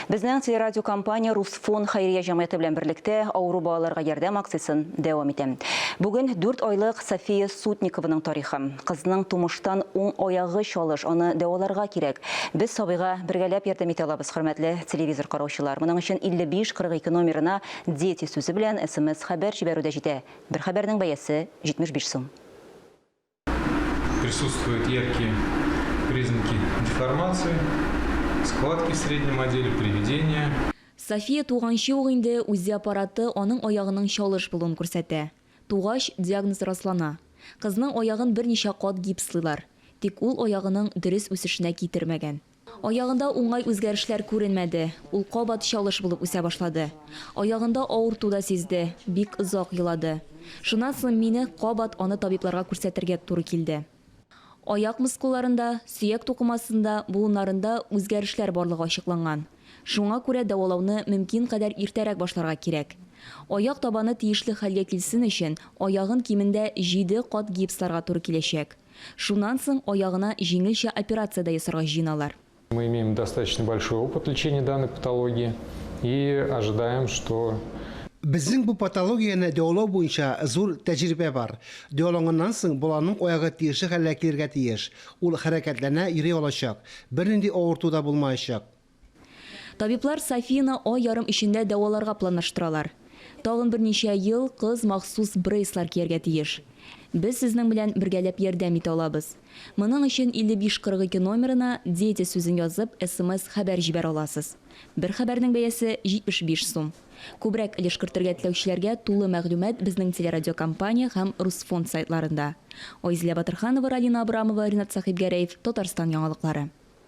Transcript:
Безнең телерадио компания Русфон Хайрия җәмгыяте белән берлектә авыру балаларга ярдәм акциясын дәвам итә. Бүген 4 айлык София Сутникованың тарихы. Кызның тумыштан уң аягы шалыш, аны дәваларга кирәк. Без сабыйга бергәләп ярдәм итә алабыз, хөрмәтле телевизор караучылар. Моның өчен 5542 номерына «Дети» сүзе белән СМС хәбәр җибәрүдә җитә. Бер хәбәрнең бәясе 75 сум. Присутствуют яркие признаки деформации, складки в среднем отделе, приведения. София туганчы ук инде үзе аппараты аның аягының шалыш булуын күрсәтә. Тугач диагноз раслана. Кызның аягын берничә кат гипслыйлар. Тик ул аягының дөрес үсешенә китермәгән. Аягында уңай үзгәрешләр күренмәде. Ул кабат шалыш булып үсә башлады. Аягында авырту да сизде, бик озак елады. Шуннан соң мине кабат аны табибларга күрсәтергә туры килде. Аяк мускулларында, сөяк тукымасында, буыннарында үзгәрешләр барлыгы ачыкланган. Шуңа күрә дәвалауны мөмкин кадәр иртәрәк башларга кирәк. Аяк табаны тиешле хәлгә килсен өчен, аягын кимендә 7 кат гипсларга туры киләчәк. Шуннан соң аягына җиңелчә операция да ясарга җыйналар. Мы имеем достаточно большой опыт лечения данной патологии и ожидаем, что Безнең бу патологияны дәвалау буенча зур тәҗрибә бар. Дәваланганнан соң баланың аягы тиешле хәлгә килергә тиеш. Ул хәрәкәтләнә, йөри алачак. Бернинди авырту да булмаячак. Табиблар Софияны ай ярым эчендә дәваларга планлаштыралар. Тагын берничә ел кыз махсус брейслар кияргә тиеш. Без сезнең белән бергәләп ярдәм итә алабыз. Моның өчен 5542 номерына «Дети» сүзен язып, СМС хәбәр җибәрә аласыз. Бер хәбәрнең бәясе 75 сум. Күбрәк өлеш кертергә теләүчеләргә тулы мәгълүмат безнең телерадиокомпания һәм Русфон сайтларында. Айзилә Батырханова, Ралина Абрамова, Ринат Сахибгәрәев, Татарстан яңалыклары.